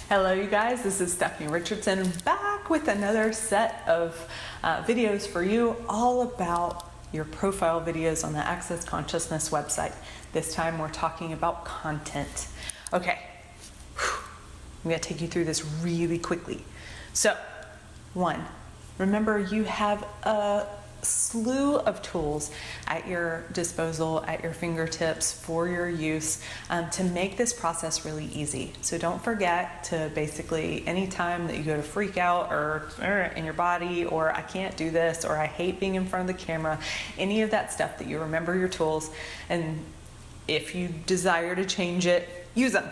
Hello you guys, this is Stephanie Richardson back with another set of videos for you all about your profile videos on the Access Consciousness website. This time we're talking about content. Okay, I'm going to take you through this really quickly. So, one, remember you have a slew of tools at your disposal, at your fingertips for your use to make this process really easy. So don't forget to basically, anytime that you go to freak out or in your body, or I can't do this, or I hate being in front of the camera, any of that stuff, that you remember your tools, and if you desire to change it, use them.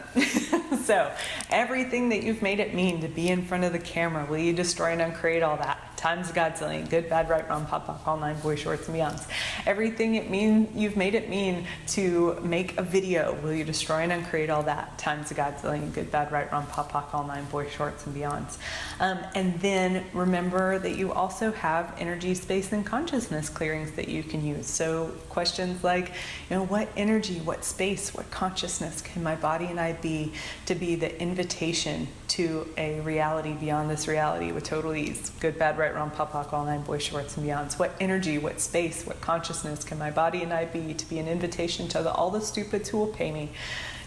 So everything that you've made it mean to be in front of the camera, will you destroy and uncreate all that? Times a godzillion, good, bad, right, wrong, pop, pop, all nine, boy shorts and beyonds. Everything you've made it mean to make a video, will you destroy and uncreate all that? Times a godzillion, good, bad, right, wrong, pop, pop, all nine, boy shorts and beyonds. And then remember that you also have energy, space, and consciousness clearings that you can use. So questions like, what energy, what space, what consciousness can my body and I be to be the invitation to a reality beyond this reality with total ease? Good, bad, right, wrong, pop, pop, all nine, boy shorts and beyonds. What energy, what space, what consciousness can my body and I be to be an invitation to all the stupids who will pay me?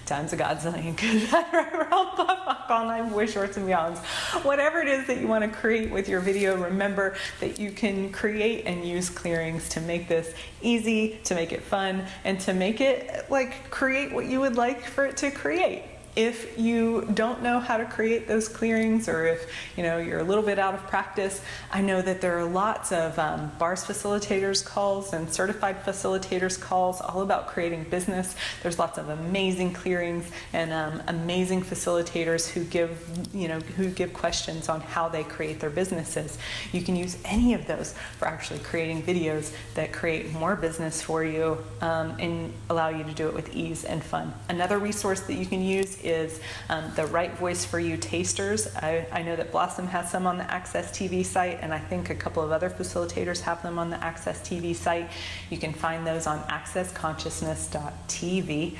Times a godzillion, good, bad, right, wrong, pop, pop, all nine, boy shorts and beyonds. Whatever it is that you want to create with your video, remember that you can create and use clearings to make this easy, to make it fun, and to make it create what you would like for it to create. If you don't know how to create those clearings, or if you're a little bit out of practice, I know that there are lots of BARS facilitators calls and certified facilitators calls all about creating business. There's lots of amazing clearings and amazing facilitators who give questions on how they create their businesses. You can use any of those for actually creating videos that create more business for you and allow you to do it with ease and fun. Another resource that you can use is the Right Voice for You tasters. I know that Blossom has some on the Access TV site, and I think a couple of other facilitators have them on the Access TV site. You can find those on accessconsciousness.tv.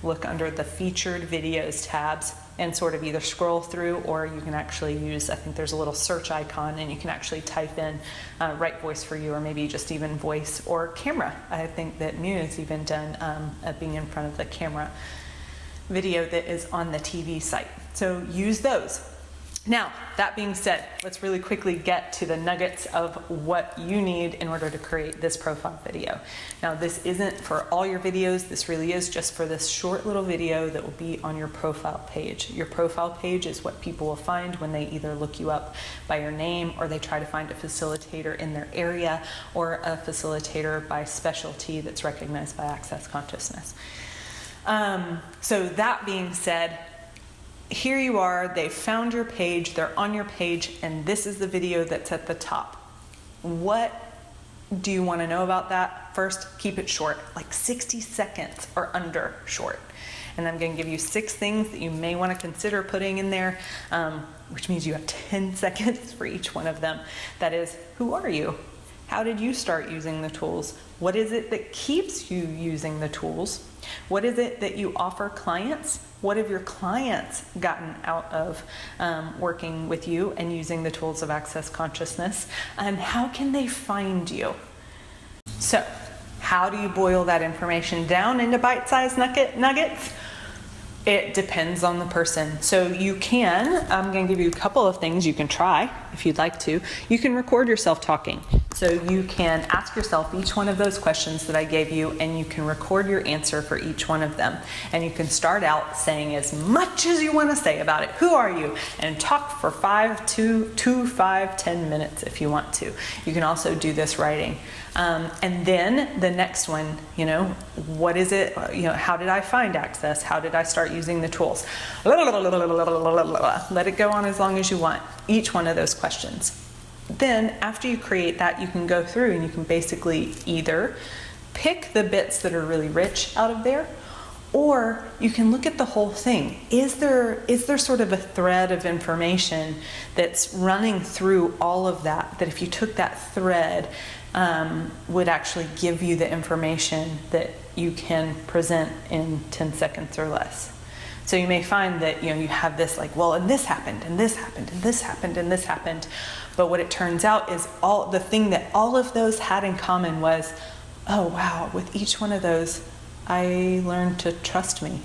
Look under the featured videos tabs and sort of either scroll through, or you can actually use, I think there's a little search icon, and you can actually type in Right Voice for You, or maybe just even voice or camera. I think that Mu's even done being in front of the camera video that is on the TV site. So use those. Now, that being said, let's really quickly get to the nuggets of what you need in order to create this profile video. Now, this isn't for all your videos. This really is just for this short little video that will be on your profile page. Your profile page is what people will find when they either look you up by your name, or they try to find a facilitator in their area, or a facilitator by specialty that's recognized by Access Consciousness. So that being said, here you are, they found your page, they're on your page, and this is the video that's at the top. What do you want to know about that? First, keep it short, like 60 seconds or under short. And I'm going to give you 6 things that you may want to consider putting in there, which means you have 10 seconds for each one of them. That is, who are you? How did you start using the tools? What is it that keeps you using the tools? What is it that you offer clients? What have your clients gotten out of working with you and using the tools of Access Consciousness? And how can they find you? So, how do you boil that information down into bite-sized nuggets? It depends on the person. So you can, I'm going to give you a couple of things you can try if you'd like to. You can record yourself talking. So you can ask yourself each one of those questions that I gave you, and you can record your answer for each one of them. And you can start out saying as much as you want to say about it. Who are you? And talk for 5, 10 minutes if you want to. You can also do this writing. And then the next one, what is it? How did I find Access? How did I start using the tools? Let it go on as long as you want, each one of those questions. Then after you create that, you can go through and you can basically either pick the bits that are really rich out of there, or you can look at the whole thing. Is there sort of a thread of information that's running through all of that, that if you took that thread, would actually give you the information that you can present in 10 seconds or less? So you may find that, you have this like, well, and this happened, and this happened, and this happened, and this happened. But what it turns out is the thing that all of those had in common was, oh wow, with each one of those, I learned to trust me.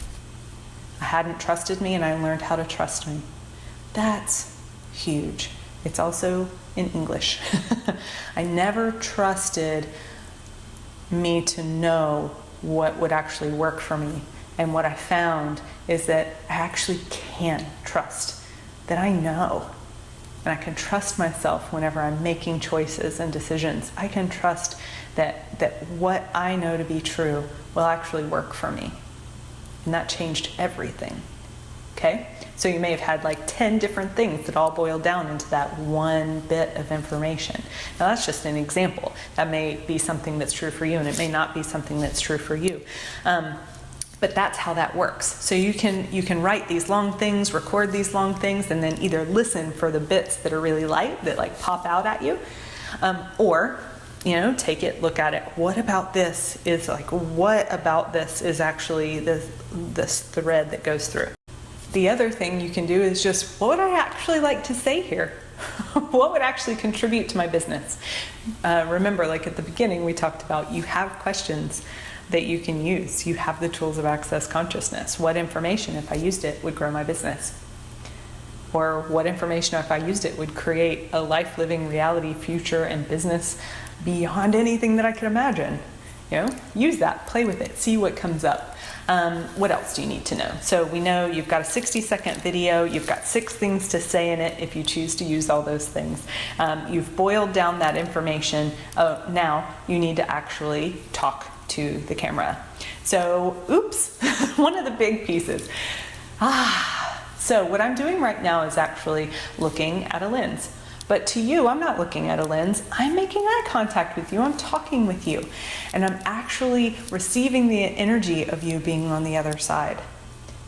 I hadn't trusted me, and I learned how to trust me. That's huge. It's also in English. I never trusted me to know what would actually work for me. And what I found is that I actually can trust, that I know. And I can trust myself whenever I'm making choices and decisions. I can trust that what I know to be true will actually work for me. And that changed everything. Okay? So you may have had like 10 different things that all boiled down into that one bit of information. Now that's just an example. That may be something that's true for you, and it may not be something that's true for you. But that's how that works. So you can write these long things, record these long things, and then either listen for the bits that are really light, that like pop out at you, or take it, look at it. What about this is actually this thread that goes through? The other thing you can do is just, what would I actually like to say here? What would actually contribute to my business? Remember, like at the beginning, we talked about you have questions that you can use. You have the tools of Access Consciousness. What information, if I used it, would grow my business? Or what information, if I used it, would create a life, living reality, future, and business beyond anything that I could imagine? Use that, play with it, see what comes up. What else do you need to know? So we know you've got a 60-second video, you've got 6 things to say in it if you choose to use all those things. You've boiled down that information. Now you need to actually talk to the camera. So, oops, one of the big pieces. So what I'm doing right now is actually looking at a lens. But to you, I'm not looking at a lens. I'm making eye contact with you. I'm talking with you. And I'm actually receiving the energy of you being on the other side.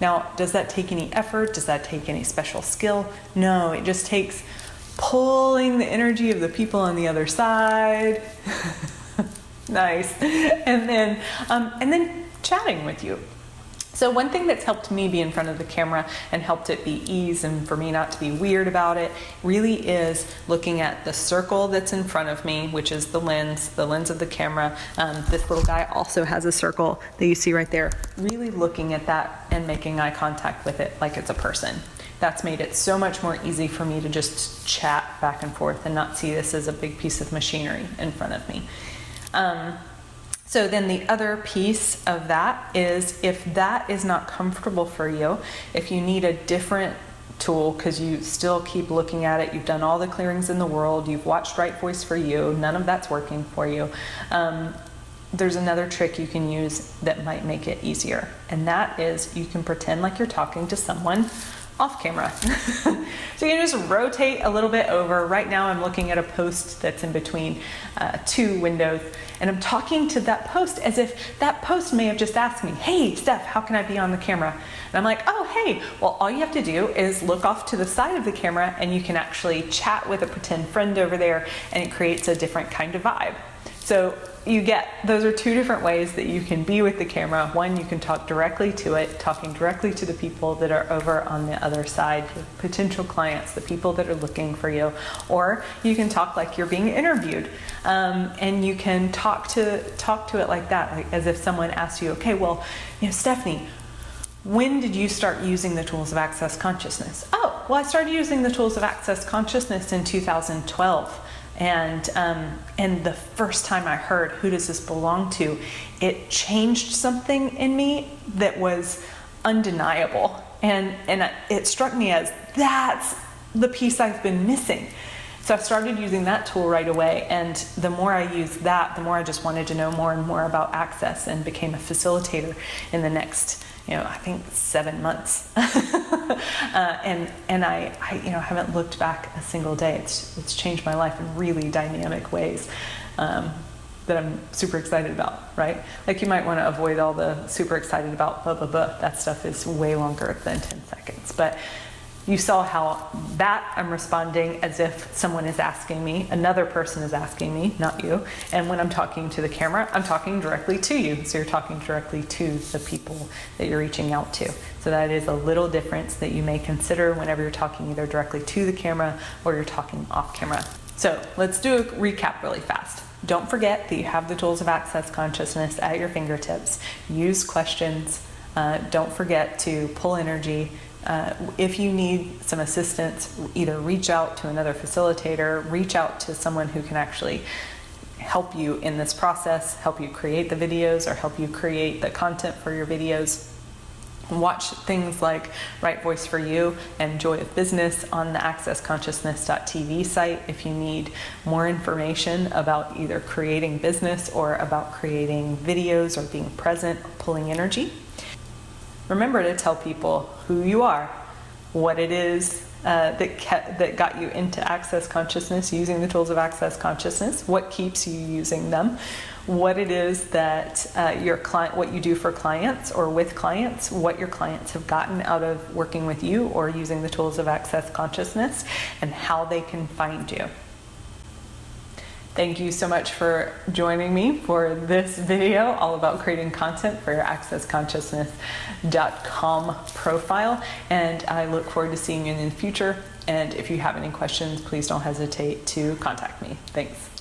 Now, does that take any effort? Does that take any special skill? No, it just takes pulling the energy of the people on the other side. Nice. And then chatting with you. So one thing that's helped me be in front of the camera and helped it be ease and for me not to be weird about it really is looking at the circle that's in front of me, which is the lens of the camera. This little guy also has a circle that you see right there. Really looking at that and making eye contact with it like it's a person. That's made it so much more easy for me to just chat back and forth and not see this as a big piece of machinery in front of me. So then the other piece of that is, if that is not comfortable for you, if you need a different tool because you still keep looking at it, you've done all the clearings in the world, you've watched Right Voice for You, none of that's working for you, there's another trick you can use that might make it easier. And that is, you can pretend like you're talking to someone off camera. So you can just rotate a little bit over. Right now I'm looking at a post that's in between 2 windows, and I'm talking to that post as if that post may have just asked me, hey Steph, how can I be on the camera? And I'm like, oh hey, well all you have to do is look off to the side of the camera and you can actually chat with a pretend friend over there, and it creates a different kind of vibe. So those are 2 different ways that you can be with the camera. One, you can talk directly to it, talking directly to the people that are over on the other side, your potential clients, the people that are looking for you. Or you can talk like you're being interviewed, and you can talk to it like that, like as if someone asked you, okay, well, Stephanie, when did you start using the tools of Access Consciousness? Oh, well, I started using the tools of Access Consciousness in 2012. And the first time I heard, who does this belong to, it changed something in me that was undeniable. And it struck me as, that's the piece I've been missing. So I started using that tool right away, and the more I used that, the more I just wanted to know more and more about Access, and became a facilitator in the next, I think 7 months. And I haven't looked back a single day. It's changed my life in really dynamic ways that I'm super excited about, right? Like, you might want to avoid all the super excited about blah, blah, blah. That stuff is way longer than 10 seconds. But You saw how that I'm responding as if someone is asking me, another person is asking me, not you. And when I'm talking to the camera, I'm talking directly to you. So you're talking directly to the people that you're reaching out to. So that is a little difference that you may consider whenever you're talking either directly to the camera or you're talking off camera. So let's do a recap really fast. Don't forget that you have the tools of Access Consciousness at your fingertips. Use questions. Don't forget to pull energy. If you need some assistance, either reach out to another facilitator, reach out to someone who can actually help you in this process, help you create the videos or help you create the content for your videos. Watch things like Right Voice for You and Joy of Business on the accessconsciousness.tv site if you need more information about either creating business or about creating videos or being present or pulling energy. Remember to tell people who you are, what it is that got you into Access Consciousness, using the tools of Access Consciousness, what keeps you using them, what it is that what you do for clients or with clients, what your clients have gotten out of working with you or using the tools of Access Consciousness, and how they can find you. Thank you so much for joining me for this video all about creating content for your accessconsciousness.com profile. And I look forward to seeing you in the future. And if you have any questions, please don't hesitate to contact me. Thanks.